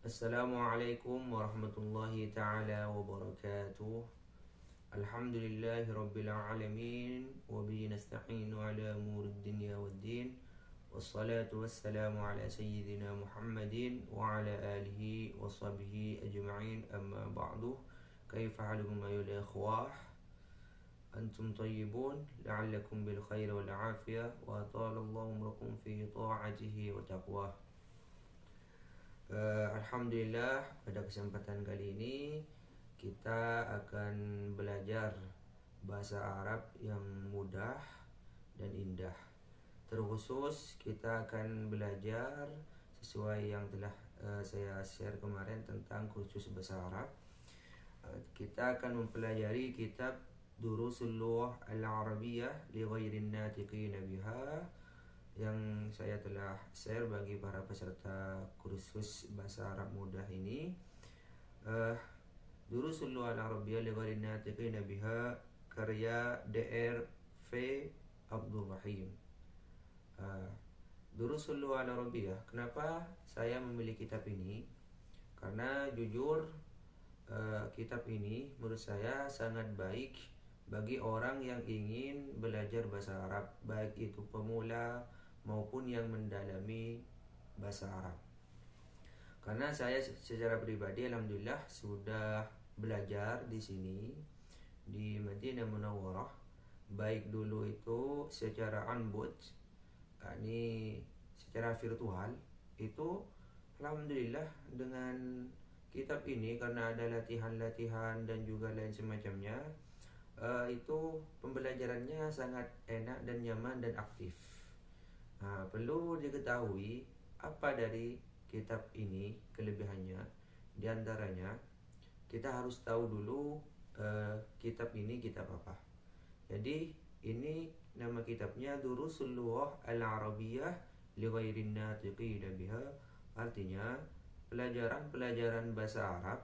Assalamualaikum warahmatullahi ta'ala wabarakatuh. Alhamdulillahi rabbil alamin. Wabihi nasta'inu ala umuri dunya waddin. Wassalatu wassalamu ala sayyidina Muhammadin wa ala alihi wa sahbihi ajma'in, amma ba'du. Kaifa halukum ayul ikhwah? Antum tayyibun la'allakum bil khair wal afiyah wa atalallahu umrakum fi ta'atihi wa taqwah. Alhamdulillah, pada kesempatan kali ini kita akan belajar bahasa Arab yang mudah dan indah. Terkhusus kita akan belajar sesuai yang telah saya share kemarin tentang kursus bahasa Arab. Kita akan mempelajari kitab Durusul Lughah Al-Arabiyyah li Ghairin Natiqina Biha yang saya telah share bagi para peserta kursus bahasa Arab mudah ini. Durusul Lughah Al-Arabiyyah li Ghairin Natiqina Biha, karya Dr. V. Abdul Rahim. Durusul Lughah Al-Arabiyyah, kenapa saya memilih kitab ini? Karena jujur kitab ini menurut saya sangat baik bagi orang yang ingin belajar bahasa Arab, baik itu pemula maupun yang mendalami bahasa Arab. Karena saya secara pribadi alhamdulillah sudah belajar di sini di Madinah Munawwarah, baik dulu itu secara anbut, ini secara virtual, itu alhamdulillah dengan kitab ini karena ada latihan-latihan dan juga lain semacamnya, itu pembelajarannya sangat enak dan nyaman dan aktif. Perlu diketahui apa dari kitab ini kelebihannya. Di antaranya kita harus tahu dulu kitab ini kitab apa. Jadi ini nama kitabnya Durusul Lughah Al-Arabiyyah li Ghairin Natiqina Biha, artinya pelajaran-pelajaran bahasa Arab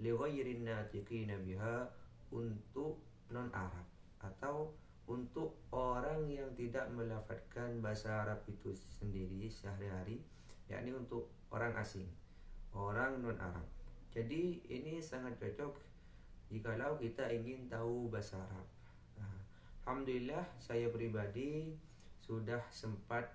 li Ghairin Natiqina Biha, untuk non-Arab atau untuk orang yang tidak melafadzkan bahasa Arab itu sendiri sehari-hari, yakni untuk orang asing, orang non-Arab. Jadi ini sangat cocok jikalau kita ingin tahu bahasa Arab. Alhamdulillah saya pribadi sudah sempat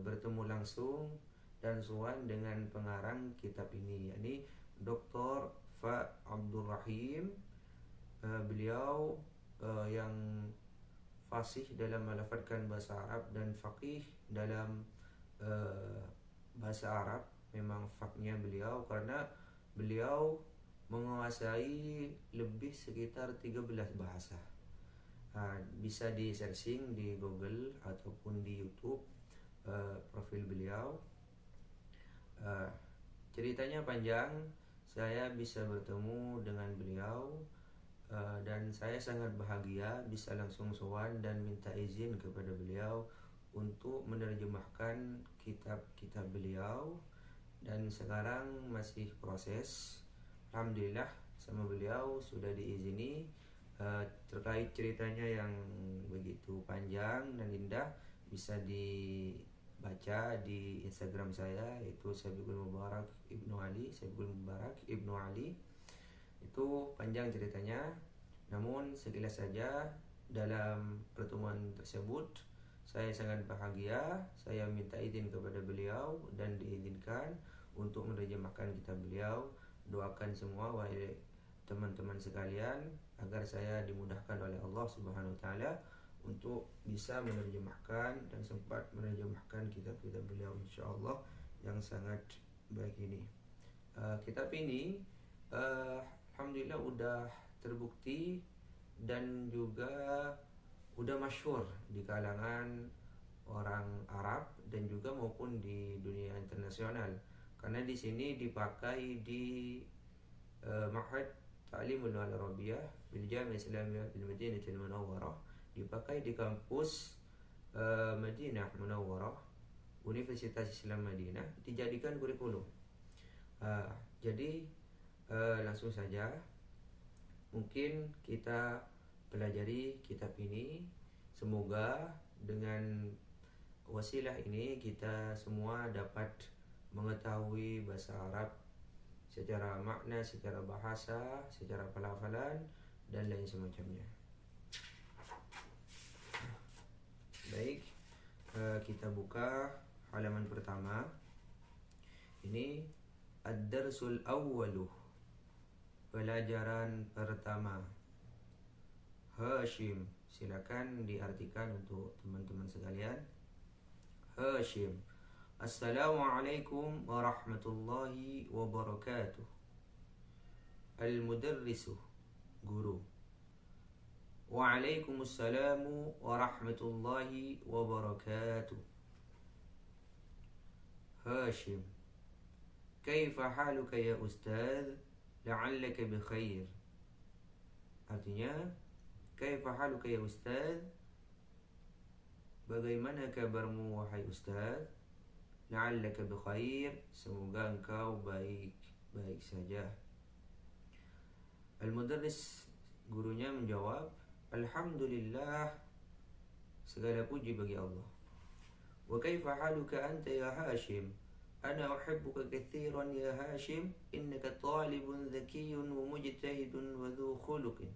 bertemu langsung dan sowan dengan pengarang kitab ini, yakni Dr. V. Abdul Rahim. Beliau yang fasih dalam melafadzkan bahasa Arab dan faqih dalam bahasa Arab. Memang faknya beliau karena beliau menguasai lebih sekitar 13 bahasa. Bisa di searching di Google ataupun di YouTube profil beliau. Ceritanya panjang, saya bisa bertemu dengan beliau dan saya sangat bahagia bisa langsung sowan dan minta izin kepada beliau untuk menerjemahkan kitab-kitab beliau, dan sekarang masih proses. Alhamdulillah sama beliau sudah diizini. Terkait ceritanya yang begitu panjang dan indah bisa dibaca di Instagram saya, yaitu Sabiqul Mubarak Ibnu Ali, Sabiqul Mubarak Ibnu Ali. Itu panjang ceritanya, namun sekilas saja dalam pertemuan tersebut saya sangat bahagia. Saya minta izin kepada beliau dan diizinkan untuk menerjemahkan kitab beliau. Doakan semua wahai teman-teman sekalian agar saya dimudahkan oleh Allah Subhanahu wa taala untuk bisa menerjemahkan dan sempat menerjemahkan kitab-kitab beliau insyaallah yang sangat baik ini. Kitab ini alhamdulillah udah terbukti dan juga udah masyhur di kalangan orang Arab dan juga maupun di dunia internasional, karena di sini dipakai di Ma'had Ta'limul Arabiyyah bil Jami'ah Islamiyah bil Madinatul Munawwarah, dipakai di kampus Madinah Munawwarah, Universitas Islam Madinah, dijadikan kurikulum. Jadi langsung saja mungkin kita pelajari kitab ini. Semoga dengan wasilah ini kita semua dapat mengetahui bahasa Arab secara makna, secara bahasa, secara pelafalan dan lain semacamnya. Baik, kita buka halaman pertama. Ini ad-darsul awwaluh, pelajaran pertama. Hashim, silakan diartikan untuk teman-teman sekalian. Hashim, Assalamualaikum warahmatullahi wabarakatuh. Al-mudarrisu, guru. Waalaikumsalam warahmatullahi wabarakatuh. Hashim, kaifa haluka ya ustaz? La'allaka bikhair. Artinya, kaifa haluka ya ustaz? Bagaimana kabarmu wahai ustaz? La'allaka bikhair, semoga engkau baik-baik saja. Al-mudarris, gurunya menjawab, Alhamdulillah, segala puji bagi Allah. Wa kaifa haluka anta ya Hashim? Ana uhibbuka katsiran ya Hashim, innaka talibun dhakiyyun wa mujtahidun wa dhu khuluqin.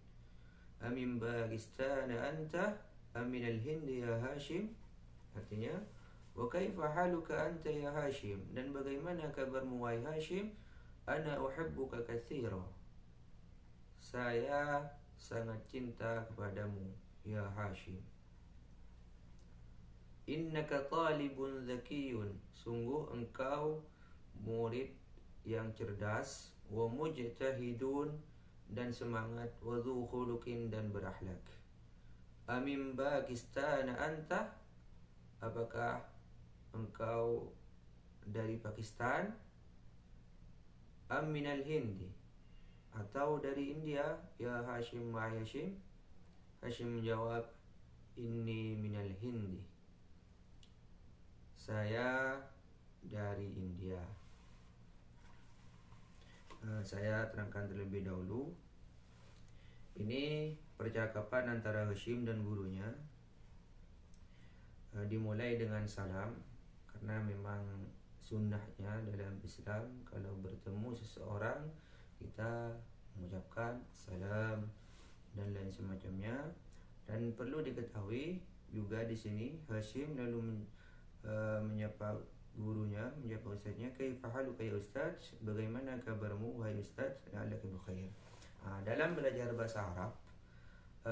Amin Pakistan anta am min al-Hind ya Hashim? Artinya, wa kaifa haluka anta ya Hashim? Dan bagaimana kabarmu wahai Hashim? Ana uhibbuka katsiran. Saya sangat cinta kepadamu ya Hashim. Innaka talibun zakiyun, sungguh engkau murid yang cerdas, wa mujtahidun, dan semangat, wa dhu khuluqin, dan berakhlak. Amin Pakistan anta, apakah engkau dari Pakistan? Am minal Hindi, atau dari India ya Hashim wa Hashim? Hashim menjawab, inni minal Hindi, saya dari India. Saya terangkan terlebih dahulu. Ini percakapan antara Hashim dan gurunya. Dimulai dengan salam, karena memang sunnahnya dalam Islam kalau bertemu seseorang kita mengucapkan salam dan lain semacamnya. Dan perlu diketahui juga di sini Hashim lalu menyapa gurunya, menyapa ustaznya, kaifa haluka ya ustaz? Bagaimana kabarmu wahai ustaz? La'allaka bikhair. Dalam belajar bahasa Arab,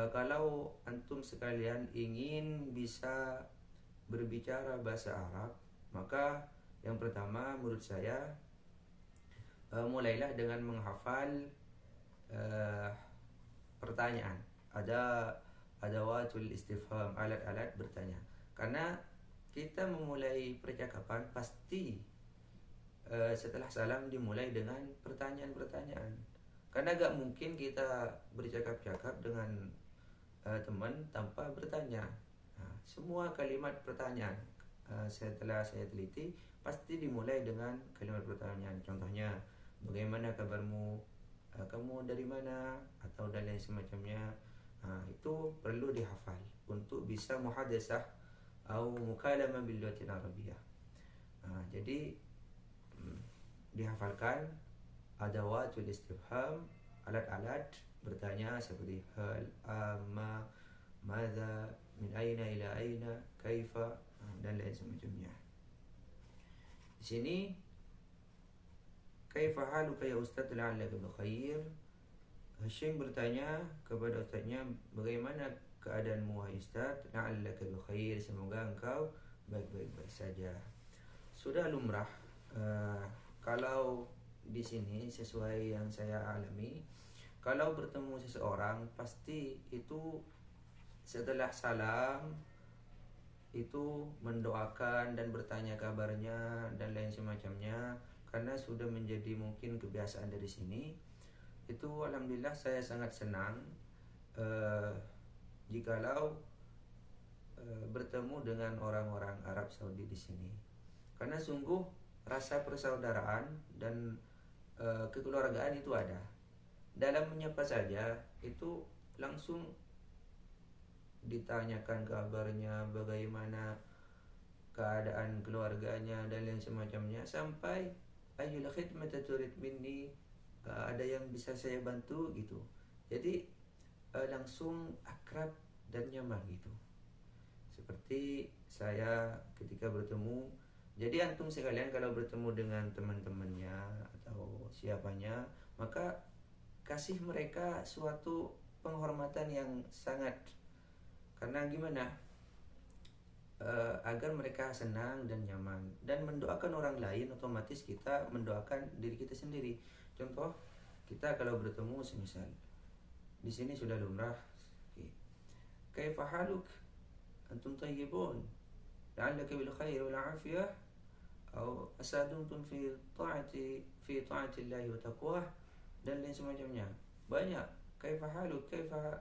kalau antum sekalian ingin bisa berbicara bahasa Arab, maka yang pertama menurut saya mulailah dengan menghafal pertanyaan. Ada adawatul istifham, alat-alat bertanya. Karena kita memulai percakapan pasti setelah salam dimulai dengan pertanyaan-pertanyaan. Karena gak mungkin kita bercakap-cakap dengan teman tanpa bertanya. Semua kalimat pertanyaan setelah saya teliti pasti dimulai dengan kalimat pertanyaan. Contohnya, bagaimana kabarmu? Kamu dari mana? Atau dan lain semacamnya. Itu perlu dihafal untuk bisa muhadasah atau mukalamah bil lughatil arabiyyah. Jadi dihafalkan adawatul istifham, alat-alat bertanya seperti hal, ma, madza, min aina ila aina, kaifa, dan lain semacamnya. Di sini kaifa haluka ya ustaz, la'allaka bikhair. Hashim bertanya kepada ustaznya, bagaimana keadaanmu wahai ustaz? La'allaka bikhair, semoga engkau baik-baik saja. Sudah lumrah kalau di sini sesuai yang saya alami, kalau bertemu seseorang pasti itu setelah salam itu mendoakan dan bertanya kabarnya dan lain semacamnya, karena sudah menjadi mungkin kebiasaan dari sini. Itu alhamdulillah saya sangat senang jikalau bertemu dengan orang-orang Arab Saudi di sini, karena sungguh rasa persaudaraan dan kekeluargaan itu ada. Dalam menyapa saja itu langsung ditanyakan kabarnya, bagaimana keadaan keluarganya dan lain semacamnya, sampai Ayyul khidmata turid minni, ada yang bisa saya bantu gitu. Jadi langsung akrab dan nyaman gitu. Seperti saya ketika bertemu, jadi antum sekalian kalau bertemu dengan teman-temannya atau siapanya, maka kasih mereka suatu penghormatan yang sangat, karena gimana? Agar mereka senang dan nyaman, dan mendoakan orang lain, otomatis kita mendoakan diri kita sendiri. Contoh, kita kalau bertemu semisal di sini sudah lumrah, kaifa haluk, antum tayyibun, la'allaka bil khair wal afiyah, atau asaduntum fi ta'ati Allah wa taqwah, dan lain semacamnya. Banyak, kaifa haluk, kaifa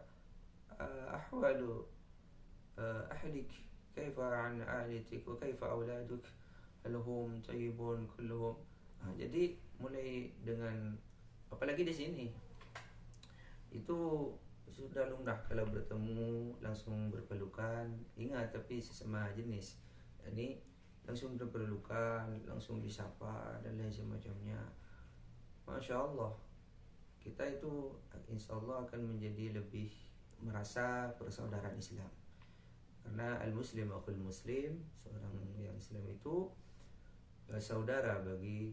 ahwalu ahlik, kaifa an ahlitik, wa kaifa auladuk, hal hum tayyibun kulluhum. Jadi mulai dengan, apalagi di sini itu sudah lumrah kalau bertemu langsung berpelukan. Ingat, tapi sesama jenis, ini langsung berpelukan, langsung disapa dan lain semacamnya. Masya Allah, kita itu insya Allah akan menjadi lebih merasa persaudaraan Islam. Karena al-muslim akhul muslim, seorang yang Islam itu saudara bagi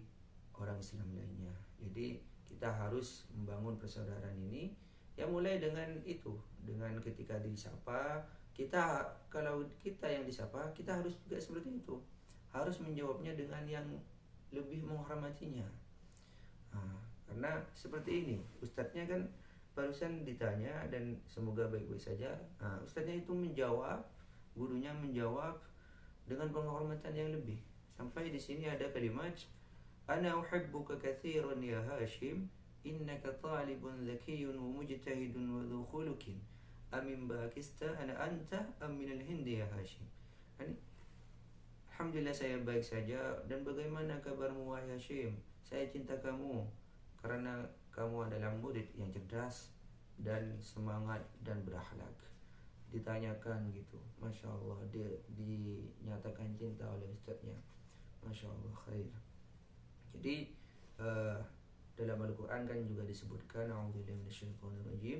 orang Islam lainnya. Jadi kita harus membangun persaudaraan ini, ya mulai dengan itu, dengan ketika disapa, kita, kalau kita yang disapa, kita harus juga seperti itu, harus menjawabnya dengan yang lebih menghormatinya. Karena seperti ini, ustadznya kan barusan ditanya dan semoga baik-baik saja. Ustadznya itu menjawab, gurunya menjawab dengan penghormatan yang lebih. Sampai di sini ada kalimat, ana uhibbuka katsiran ya Hashim, innaka talibun zakiyyun wa mujtahidun wa dhu khuluqin, amin Pakistan anta am min al-Hind ya Hashim. Alhamdulillah saya baik saja, dan bagaimana kabarmu wahai Hashim? Saya cinta kamu karena kamu adalah murid yang cerdas dan semangat dan berakhlak. Ditanyakan gitu, Masya Allah, dia dinyatakan cinta oleh ustadznya. Masya Allah, khair. Jadi dalam Al-Quran kan juga disebutkan, a'udzubillahi minasyaitonir rajim,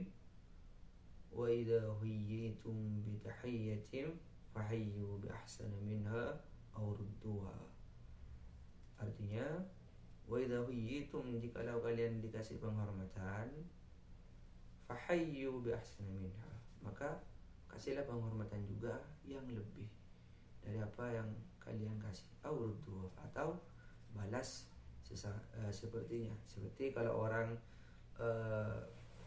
wa idza huyyitum bi tahiyyatin fahayyu bi ahsana minha aw rudduha. Artinya, wa idza huyyitum, jikalau kalian dikasih penghormatan, fahayyu bi ahsana minha, maka kasihlah penghormatan juga yang lebih dari apa yang kalian kasih, aw rudduha, atau balas sepertinya. Seperti kalau orang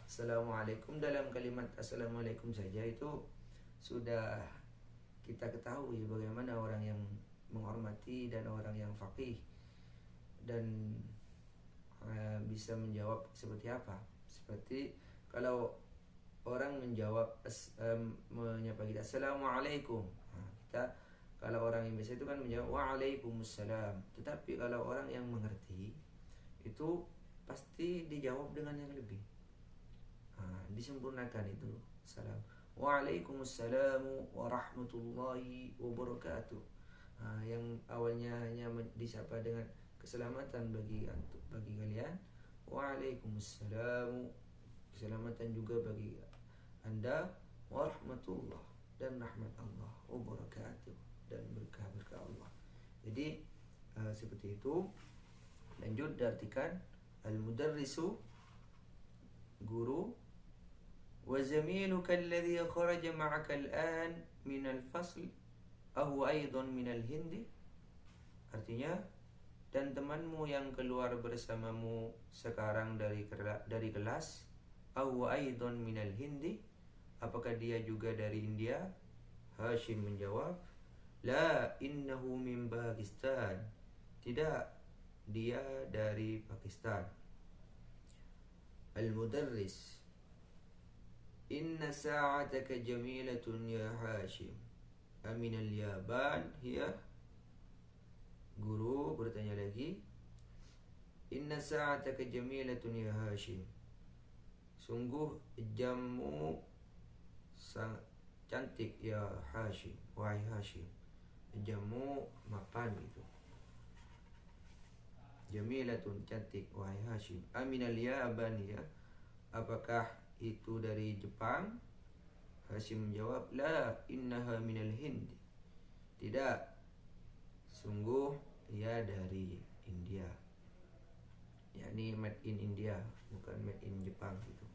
Assalamualaikum, dalam kalimat Assalamualaikum saja itu sudah kita ketahui bagaimana orang yang menghormati dan orang yang faqih dan bisa menjawab seperti apa. Seperti kalau orang menjawab menyapa kita Assalamualaikum, kita, kalau orang yang biasa itu kan menjawab Waalaikumsalam. Tetapi kalau orang yang mengerti itu pasti dijawab dengan yang lebih, disempurnakan itu salam. Waalaikumsalam warahmatullahi wabarakatuh. Yang awalnya hanya disapa dengan keselamatan bagi kalian, Waalaikumsalam, keselamatan juga bagi Anda, warahmatullah, dan rahmat Allah, wabarakatuh, dan berkah-berkah Allah. Jadi seperti itu. Lanjut diartikan, al-mudarrisu, guru, wa zamiluka alladhi kharaja ma'aka al-an min al-fasl aw aidan min al-Hind. Artinya, dan temanmu yang keluar bersamamu sekarang dari kelas, aw aidan min al-Hind, apakah dia juga dari India? Hashim menjawab, la innahu min Pakistan, tidak, dia dari Pakistan. Al-mudarris, inna sa'ataka jamilatun ya Hashim, amin al-Yaban hiya. Guru bertanya lagi, inna sa'ataka jamilatun ya Hashim, sungguh jammu sangat cantik ya Hashim, wahai Hashim. Jammu mapan gitu. Jamilatun, cantik, wahai Hashim. Aminal Yabani, ya, apakah itu dari Jepang? Hashim menjawab, la, innaha minal Hind. Tidak, sungguh ia dari India. Yakni made in India, bukan made in Jepang gitu.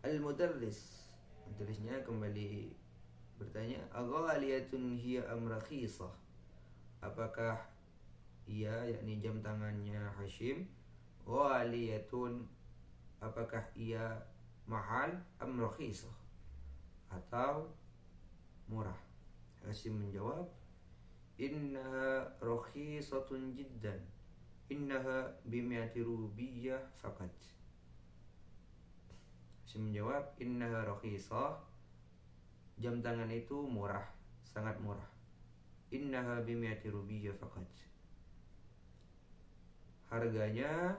Al-mudarris, mudarrisnya kembali bertanya, aghaliyatun hiya am rakhisah? Apakah ia, yakni jam tangannya Hashim, ghaliyatun, apakah ia mahal, am rakhisah, atau murah? Hashim menjawab, innaha rakhisatun jiddan, innaha bimi'ati rubiyyah faqat. Hashim menjawab, innaha rakhisah, jam tangan itu murah, sangat murah. Innaha bimi'ati rubiyyah faqat, harganya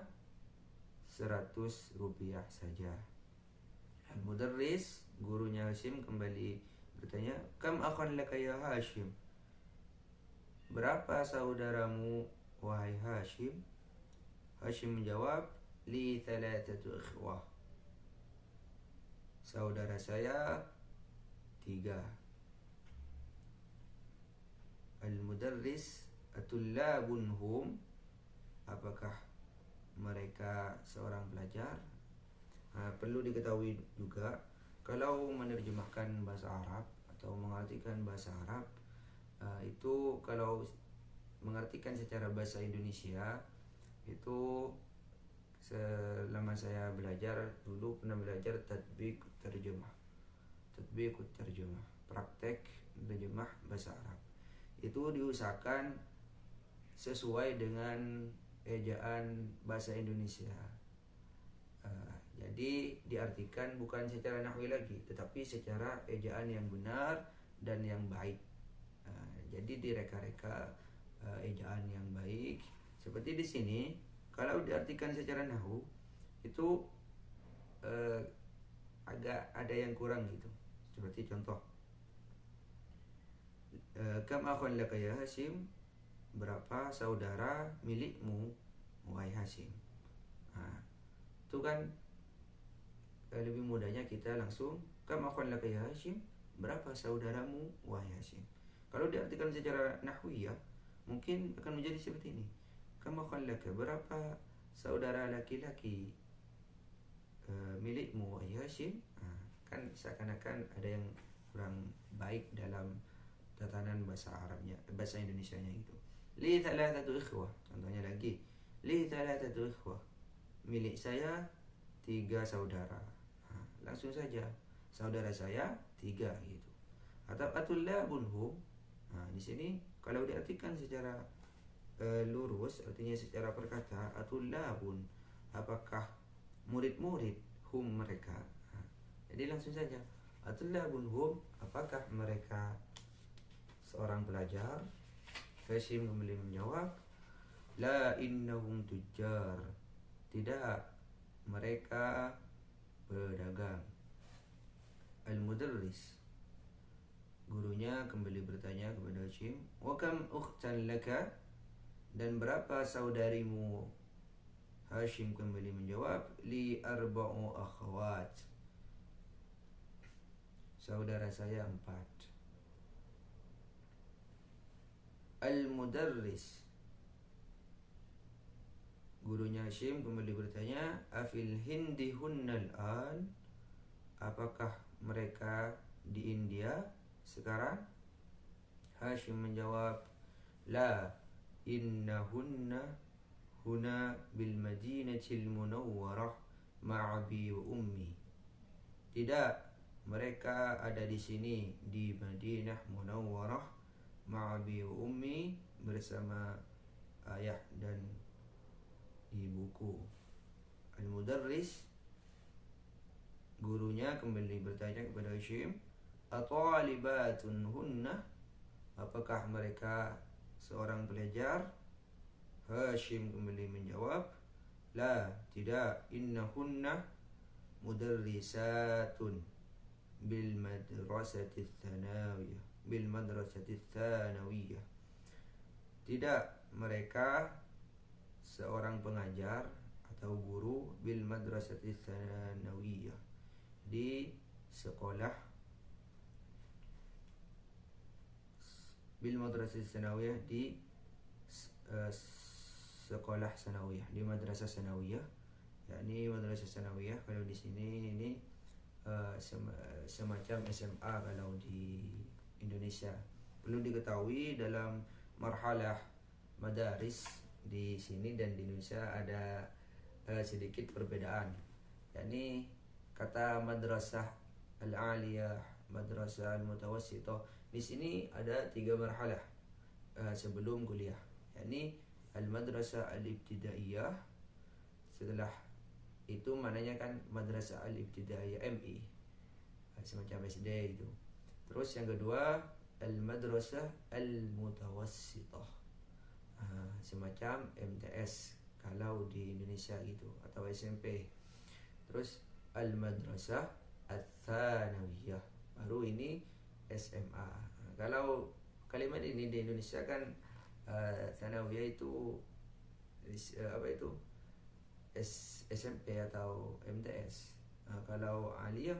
100 rupiah saja. Al-mudarris, gurunya Hashim, kembali bertanya, kam akhan laka ya Hashim? Berapa saudaramu wahai Hashim? Hashim menjawab, li thalathatu ikhwah, saudara saya 3. Al-mudarris, atullabun hum, apakah mereka seorang pelajar? Perlu diketahui juga, kalau menerjemahkan bahasa Arab atau mengartikan bahasa Arab, itu kalau mengartikan secara bahasa Indonesia, itu selama saya belajar dulu pernah belajar tatbiq terjemah, praktek terjemah bahasa Arab. Itu diusahakan sesuai dengan ejaan bahasa Indonesia. Jadi diartikan bukan secara nahwi lagi, tetapi secara ejaan yang benar dan yang baik. Jadi direka-reka ejaan yang baik. Seperti di sini, kalau diartikan secara nahwu itu agak ada yang kurang gitu. Seperti contoh, kam akhun laka ya Hashim, berapa saudara milikmu wahai Hashim? Itu kan lebih mudahnya kita langsung, kam akhun laka ya Hashim, berapa saudaramu wahai Hashim. Kalau diartikan secara nahwi, ya, mungkin akan menjadi seperti ini, kam akhun laka, berapa saudara laki-laki milikmu wahai Hashim. Kan seakan-akan ada yang kurang baik dalam tatanan bahasa Arabnya, bahasa Indonesianya itu. Li thalathatu ikhwah, contohnya lagi, li thalathatu ikhwah, milik saya 3 saudara. Langsung saja, saudara saya 3 gitu. Atau atullabun hum. Di sini kalau diartikan secara lurus, artinya secara perkata, atullabun, apakah murid-murid, hum mereka. Jadi langsung saja, atullabun hum, apakah mereka seorang pelajar? Hashim kembali menjawab, la innahum tujjar, tidak, mereka pedagang. Al-mudarris, gurunya kembali bertanya kepada Hashim, wa kam ukhtan laka, dan berapa saudarimu? Hashim kembali menjawab, li arba'u akhwat, saudara saya 4. Al-mudarris, gurunya Hashim kembali bertanya, afil hindi hunnal an, apakah mereka di India sekarang? Hashim menjawab, la, innahunna huna bil madinatil munawwarah ma'abi wa ummi. Tidak, mereka ada di sini di Madinah Munawwarah ma'abi wa ummi, bersama ayah dan ibuku. Al-mudarris, gurunya kembali bertanya kepada Hashim, atalibatun hunna, apakah mereka seorang pelajar? Hashim kembali menjawab, la, tidak, innahunna mudarrisatun bil madrasati tsanawiyah, tidak, mereka seorang pengajar atau guru bil madrasati tsanawiyah, di sekolah bil madrasati tsanawiyah, di sekolah sanawiyah, di madrasah sanawiyah. Yakni madrasah sanawiyah kalau di sini ini semacam SMA kalau di Indonesia. Perlu diketahui dalam marhalah madaris di sini dan di Indonesia ada sedikit perbedaan. Yakni kata madrasah al-aliyah, madrasah al-mutawassithah, di sini ada 3 marhalah sebelum kuliah. Yakni al-madrasah al-ibtidaiyah, setelah itu mananya kan madrasah al-ibtidaiyah MI, semacam SD itu. Terus yang kedua al-madrasah al-mutawassithah, semacam MTS kalau di Indonesia gitu, atau SMP. Terus al-madrasah al-tsanawiyah, baru ini SMA. Kalau kalimat ini di Indonesia kan tsanawiyah itu apa itu SMP atau MTS. Kalau aliyah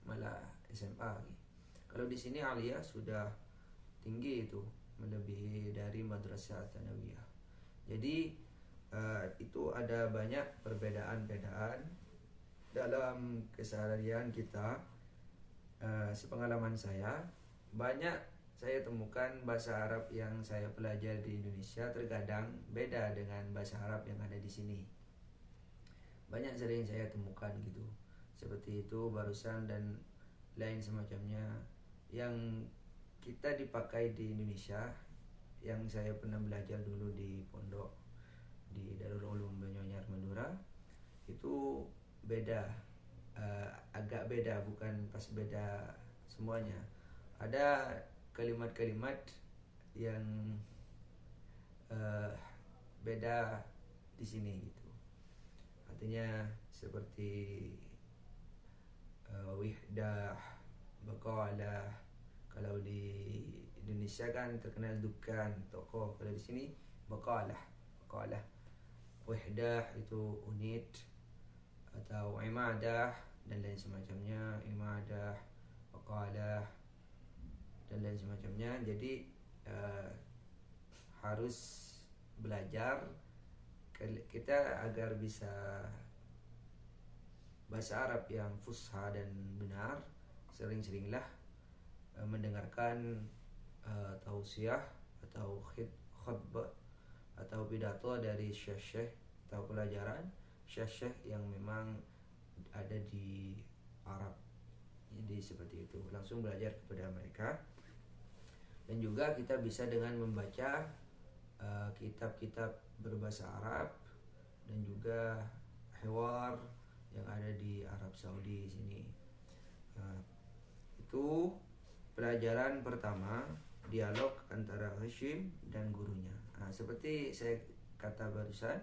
malah SMA. Kalau di sini aliyah sudah tinggi, itu melebihi dari madrasah tsanawiyah. Jadi itu ada banyak perbedaan-perbedaan dalam keseharian kita. Sepengalaman saya, banyak saya temukan bahasa Arab yang saya pelajari di Indonesia terkadang beda dengan bahasa Arab yang ada di sini. Banyak sering saya temukan gitu, seperti itu barusan dan lain semacamnya yang kita dipakai di Indonesia, yang saya pernah belajar dulu di pondok di Darul Ulum Banyuanyar Madura, itu beda, agak beda, bukan pas beda semuanya. Ada kalimat-kalimat yang beda di sini gitu. Artinya seperti wihdah, baqalah. Kalau di Indonesia kan terkenal dukan, toko. Kalau di sini baqalah. Wihdah itu unit atau imadah dan lain semacamnya, imadah, baqalah dan lain semacamnya. Jadi harus belajar kita agar bisa bahasa Arab yang fusha dan benar. Sering-seringlah mendengarkan tausiah atau khutbah atau pidato dari syekh-syekh atau pelajaran syekh-syekh yang memang ada di Arab. Jadi seperti itu, langsung belajar kepada mereka. Dan juga kita bisa dengan membaca kitab-kitab berbahasa Arab dan juga hiwar yang ada di Arab Saudi sini. Itu pelajaran pertama, dialog antara Hashim dan gurunya. Seperti saya kata barusan,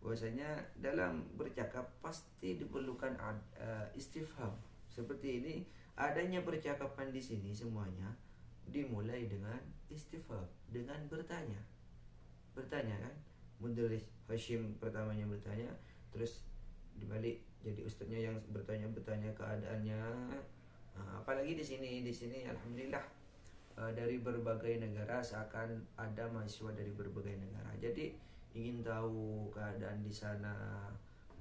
bahwasanya dalam bercakap pasti diperlukan istifham. Seperti ini, adanya percakapan di sini semuanya dimulai dengan istifham, dengan bertanya kan. Mudarris Hashim pertamanya bertanya, terus dibalik jadi ustadznya yang bertanya keadaannya. Apalagi di sini alhamdulillah dari berbagai negara, seakan ada mahasiswa dari berbagai negara. Jadi ingin tahu keadaan di sana,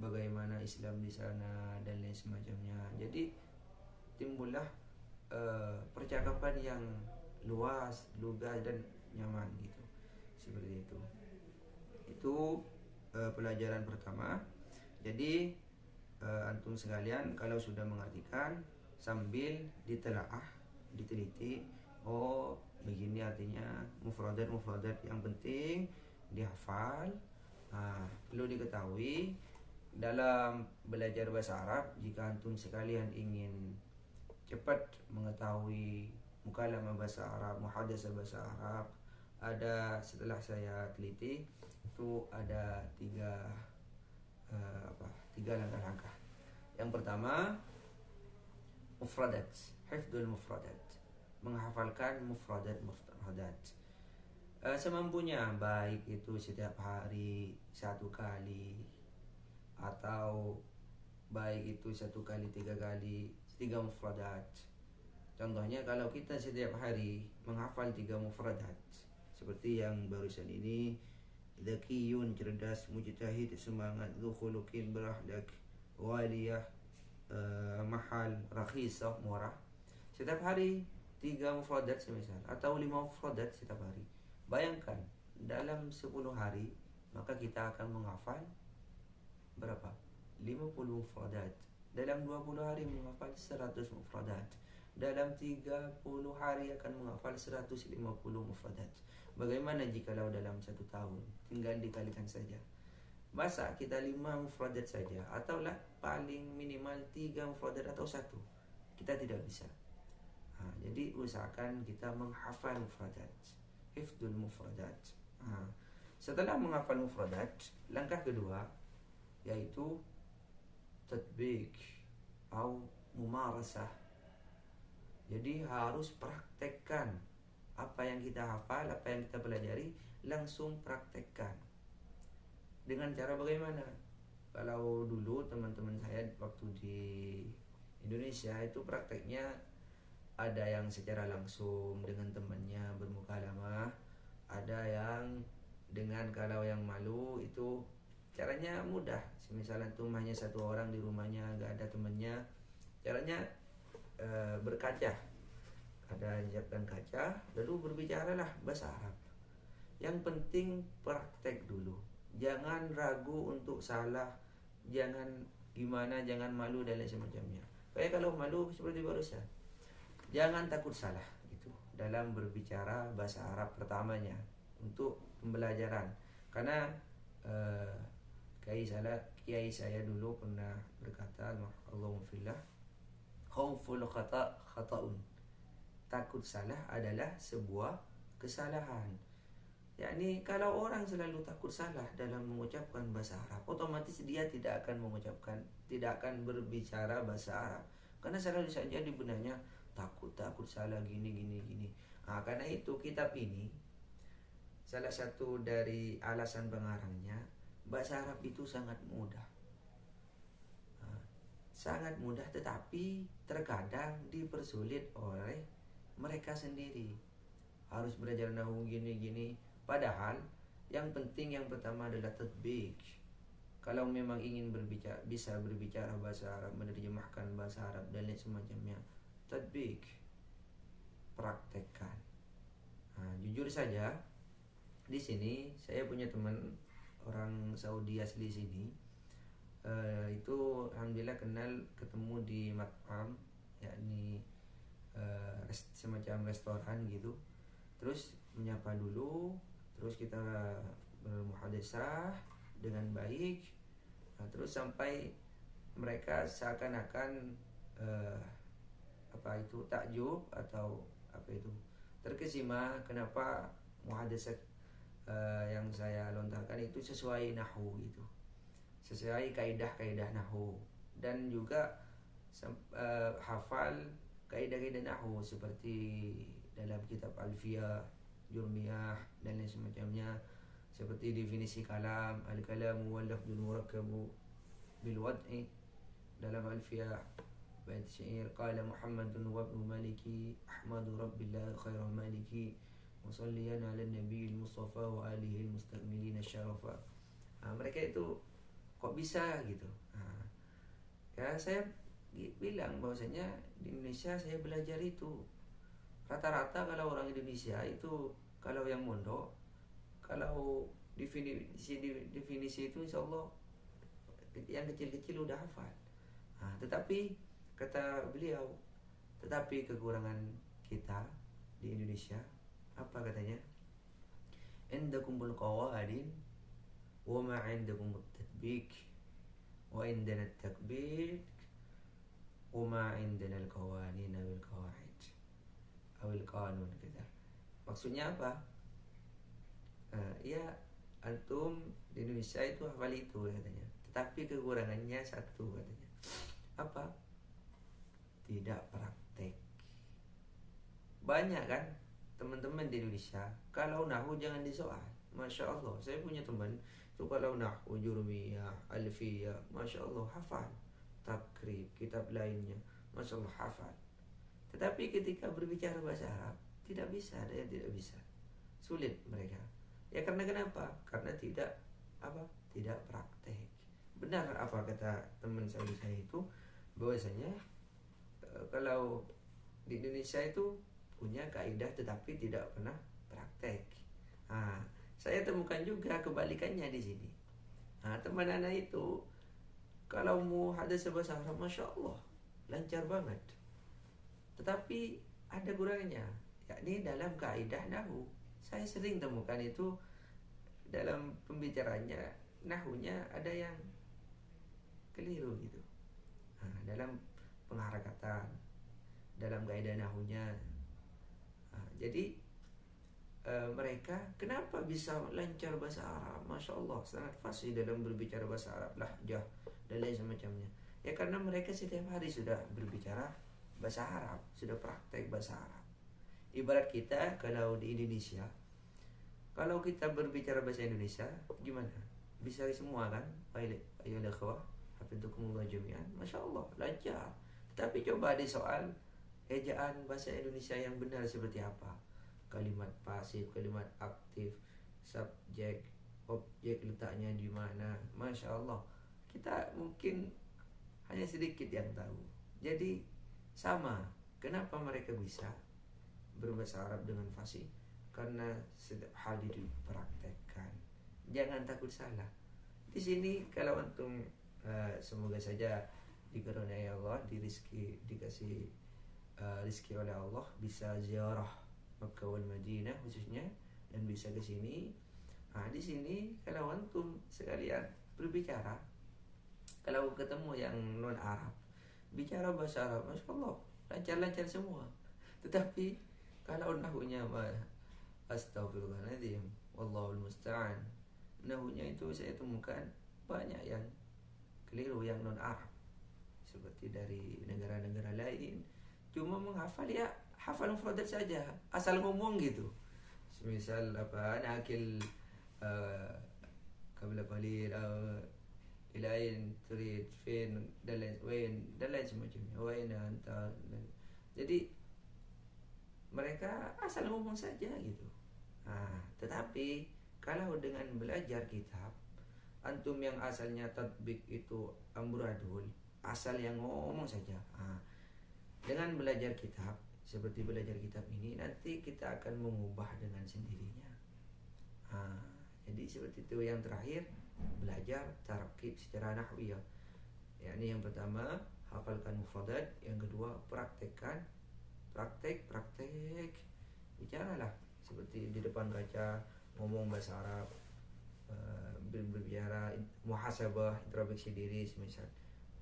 bagaimana Islam di sana dan lain semacamnya. Jadi timbullah percakapan yang luas, lugas dan nyaman gitu. Seperti itu. Itu pelajaran pertama. Jadi antum sekalian kalau sudah mengartikan, sambil ditelaah, diteliti, oh begini artinya mufradat yang penting dihafal. Perlu diketahui dalam belajar bahasa Arab, jika antum sekalian ingin cepat mengetahui mukalamah bahasa Arab, muhadatsah bahasa Arab, ada, setelah saya teliti itu ada tiga langkah. Yang pertama, mufradat, hifdzul mufradat, menghafalkan mufradat. semampunya, baik itu setiap hari 1 kali, atau baik itu 1 kali 3 kali, 3 mufradat. Contohnya kalau kita setiap hari menghafal 3 mufradat, seperti yang barusan ini, dzakiyun, cerdas, mujtahid, semangat, dzu khuluqin, berahlak, waliyah, mahal, rakhisah, murah. Setiap hari 3 mufradat semisal, atau 5 mufradat setiap hari. Bayangkan dalam 10 hari maka kita akan menghafal berapa? 50 mufradat. Dalam 20 hari menghafal 100 mufradat. Dalam 30 hari akan menghafal 150 mufradat. Bagaimana jikalau dalam 1 tahun? Tinggal dikalikan saja. Masa kita 5 mufradat saja, ataulah paling minimal 3 mufradat atau 1, kita tidak bisa. Jadi usahakan kita menghafal mufradat, hifdzul mufradat. Setelah menghafal mufradat, langkah kedua yaitu tatbik atau mumarasah. Jadi harus praktekkan apa yang kita hafal, apa yang kita pelajari, langsung praktekkan. Dengan cara bagaimana? Kalau dulu teman-teman saya waktu di Indonesia itu prakteknya ada yang secara langsung dengan temannya bermukalamah, ada yang dengan, kalau yang malu itu caranya mudah. Misalnya tuh hanya 1 orang di rumahnya, gak ada temannya, caranya berkaca. Ada siapkan kaca, lalu berbicaralah bahasa Arab. Yang penting praktek dulu. Jangan ragu untuk salah, jangan gimana, jangan malu dan lain semacamnya. Kayak kalau malu seperti barusan, jangan takut salah itu dalam berbicara bahasa Arab pertamanya untuk pembelajaran. Karena kiai saya dulu pernah berkata, Allahumma fillah, khauful khata khata'un. Takut salah adalah sebuah kesalahan. Yakni kalau orang selalu takut salah dalam mengucapkan bahasa Arab, otomatis dia tidak akan berbicara bahasa Arab. Karena selalu saja di benaknya takut salah gini. Karena itu kitab ini salah satu dari alasan pengarangnya, bahasa Arab itu sangat mudah. Sangat mudah, tetapi terkadang dipersulit oleh mereka sendiri. Harus belajar nahwu gini. Padahal yang penting yang pertama adalah tatbik. Kalau memang ingin bisa berbicara bahasa Arab, menerjemahkan bahasa Arab dan lain semacamnya, tatbik, praktekkan. Jujur saja, di sini saya punya teman orang Saudi asli sini. Itu alhamdulillah ketemu di mat'am, yakni semacam restoran gitu. Terus menyapa dulu, terus kita bermuhadasah dengan baik. Terus sampai mereka seakan-akan takjub atau terkesima kenapa muhadasah yang saya lontarkan itu sesuai nahwu gitu, sesuai kaidah-kaidah nahwu, dan juga hafal kaidah-kaidah nahwu seperti dalam kitab Alfiyah, Jurmiyah dan lain semacamnya, seperti definisi kalam, al-kalamu wal lafzul murakkabu bil wad'i dalam Alfiyah, bait syair, qala Muhammadun wa ibnu Maliki ahmadu rabbillah khairu maliki musalliyan ala nabiyil mustafa wa alihi mustakmilin syarafa. Mereka itu kok bisa gitu. Ya saya bilang bahwasanya di Indonesia saya belajar itu rata-rata kalau orang Indonesia itu, kalau yang mondok, kalau definisi itu insya Allah yang kecil-kecil udah hafal. Tetapi kata beliau, tetapi kekurangan kita di Indonesia apa katanya? Indakumul qawaidin wa ma indakumut tatbik wa indana at-takbir wa ma indana al-qawanin wal qawaid awil qanun gitu. Maksudnya apa? Ya antum di Indonesia itu hafal itu katanya, tetapi kekurangannya satu katanya. Apa? Tidak praktek. Banyak kan teman-teman di Indonesia, kalau nahu jangan disoal. Masya Allah, saya punya teman itu kalau nahu, jurumiyah, alfiyah, Masya Allah hafal. Takrib, kitab lainnya, Masya Allah hafal. Tetapi ketika berbicara bahasa Arab, tidak bisa, ada yang tidak bisa. Sulit mereka. Ya karena kenapa? Karena tidak tidak praktek. Benar apa kata teman saya itu, bahwasanya kalau di Indonesia itu punya kaidah tetapi tidak pernah praktek. Saya temukan juga kebalikannya di sini. Teman anak itu kalau mau hadis bahasa Arab, Masya Allah lancar banget. Tetapi ada kurangnya, yakni dalam kaidah nahu. Saya sering temukan itu dalam pembicaranya, nahunya ada yang keliru gitu. Dalam pengharakatan, dalam kaidah nahunya. Jadi mereka kenapa bisa lancar bahasa Arab, Masya Allah, sangat fasih dalam berbicara bahasa Arab, lahjah dan lain semacamnya. Ya karena mereka setiap hari sudah berbicara bahasa Arab, sudah praktek bahasa Arab. Ibarat kita kalau di Indonesia, kalau kita berbicara bahasa Indonesia gimana? Bisa semua kan? Ayolah akhwah, hafidhukumullah jami'an, Masya Allah lancar. Tetapi coba di soal ejaan bahasa Indonesia yang benar seperti apa? Kalimat pasif, kalimat aktif, subjek, objek letaknya di mana, Masya Allah. Kita mungkin hanya sedikit yang tahu. Jadi sama, kenapa mereka bisa berbahasa Arab dengan fasih? Karena setiap hal dipraktekkan. Jangan takut salah. Di sini kalau antum semoga saja dikaruniai Allah, dikasih rizki oleh Allah, bisa ziarah Makkah wal Madinah khususnya, dan bisa ke sini. Di sini kalau antum sekalian berbicara, kalau ketemu yang non Arab bicara bahasa Arab, Masya Allah lancar-lancar semua. Tetapi kalau nahunya astagfirullahaladzim, wallahul musta'an, nahunya itu saya temukan banyak yang keliru, yang non Arab, seperti dari negara-negara lain cuma menghafal, ya hafal mufradat saja, asal ngomong gitu. Misal nakil qabla qalil, ilain turid fin, dan lain semacamnya, waina anta. Jadi mereka asal ngomong saja gitu. Tetapi kalau dengan belajar kitab, antum yang asalnya tatbik itu amburadul, asal yang ngomong saja. Dengan belajar kitab, seperti belajar kitab ini, nanti kita akan mengubah dengan sendirinya. Jadi seperti itu. Yang terakhir, belajar tarkib secara nahwiyah. Yakni yang pertama, hafalkan mufradat. Yang kedua, praktekkan. Praktek. Bicaralah seperti di depan kaca, ngomong bahasa Arab, berbicara muhasabah, introspeksi diri, semisal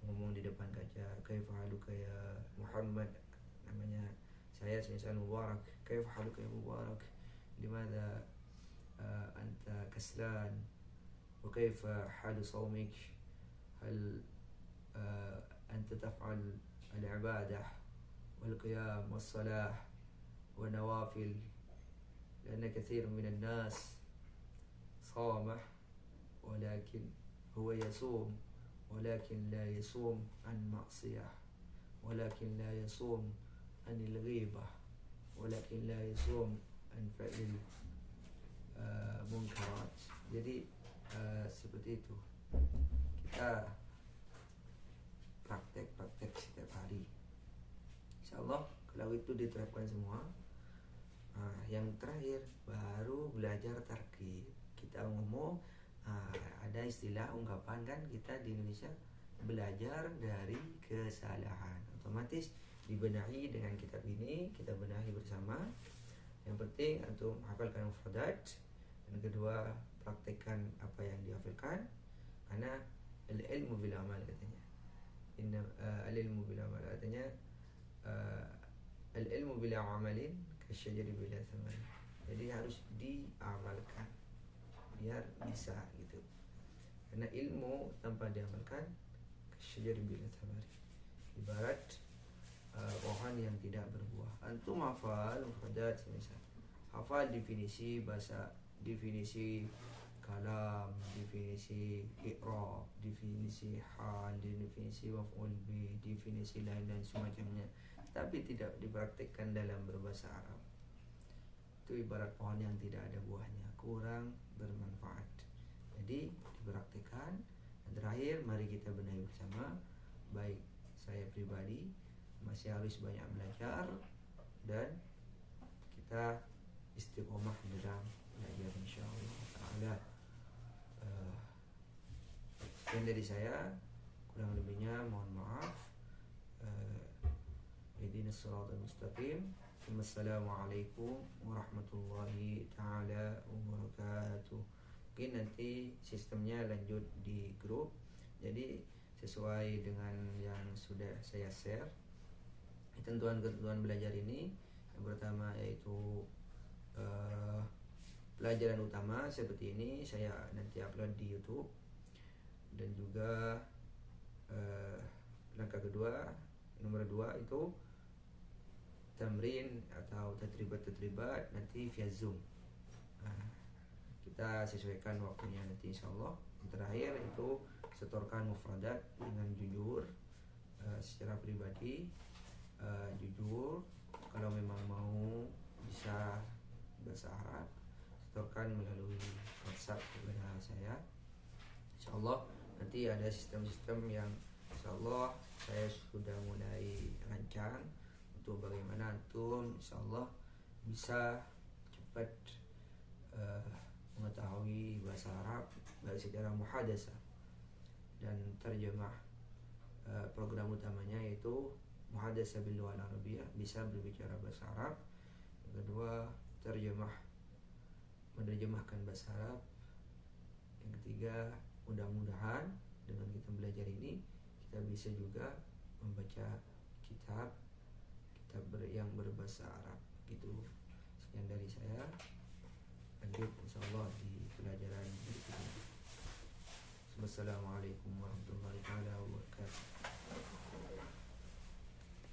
ngomong di depan kaca, kaifa haluka ya Muhammad, namanya saya semisal Mubarak, kaifa haluka ya Mubarak, limadha anta kaslan, wa kaifa halu sawmik, hal anta taf'al al-ibadah wal qiyam was salah wa nawafil, لأن كثير من الناس صامح ولكن هو يصوم ولكن لا يصوم عن معصية، ولكن لا يصوم عن الغيبة، ولكن لا يصوم عن فعل munkarat. Jadi seperti itu, kita praktek setiap hari. InsyaAllah kalau itu diterapkan semua, yang terakhir baru belajar tarkib. Kita ngomong, ada istilah ungkapan kan kita di Indonesia, belajar dari kesalahan. Otomatis dibenahi dengan kitab ini, kita benahi bersama. Yang penting antum hafalkan mufradat, dan kedua praktekkan apa yang dihafalkan, karena al-ilmu bil amal katanya. Al-ilmu bil amal katanya, al-ilmu bila amalin kasyajari bila thaman. Jadi harus diamalkan biar bisa gitu. Karena ilmu tanpa diamalkan kasyajari bila thaman, ibarat pohon yang tidak berbuah. Antum hafal mufradat semisal, hafal definisi bahasa, definisi kalam, definisi i'rab, definisi hal, definisi maf'ul bih, definisi lain dan semacamnya, tapi tidak dipraktikkan dalam berbahasa Arab, itu ibarat pohon yang tidak ada buahnya, kurang bermanfaat. Jadi dipraktikkan. Dan terakhir, mari kita benahi bersama. Baik saya pribadi masih harus banyak belajar, dan kita istiqomah dalam belajar insyaallah taala. Sekian dari saya, kurang lebihnya mohon maaf. Ihdinas siratal mustaqim. Wassalamualaikum warahmatullahi taala wabarakatuh. Mungkin nanti sistemnya lanjut di grup, jadi sesuai dengan yang sudah saya share ketentuan-ketentuan belajar ini. Yang pertama yaitu pelajaran utama seperti ini saya nanti upload di YouTube, dan juga langkah kedua, nomor 2 itu tamrin atau tadribat nanti via Zoom. Kita sesuaikan waktunya nanti insyaallah. Yang terakhir itu setorkan mufradat dengan jujur, secara pribadi, jujur. Kalau memang mau bisa bahasa Arab, setorkan melalui WhatsApp kepada saya. Insyaallah nanti ada sistem-sistem yang insyaallah saya sudah mulai rancang untuk bagaimana antum insyaallah bisa cepat mengetahui bahasa Arab baik secara muhadasah dan terjemah. Program utamanya yaitu muhadasah bil lughah arabiyah, bisa berbicara bahasa Arab. Yang kedua, menerjemahkan bahasa Arab. Yang ketiga, mudah-mudahan dengan kita belajar ini kita bisa juga membaca kitab yang berbahasa Arab gitu. Sekian dari saya, lanjut insyaallah di pelajaran berikutnya. Wassalamualaikum warahmatullahi wabarakatuh.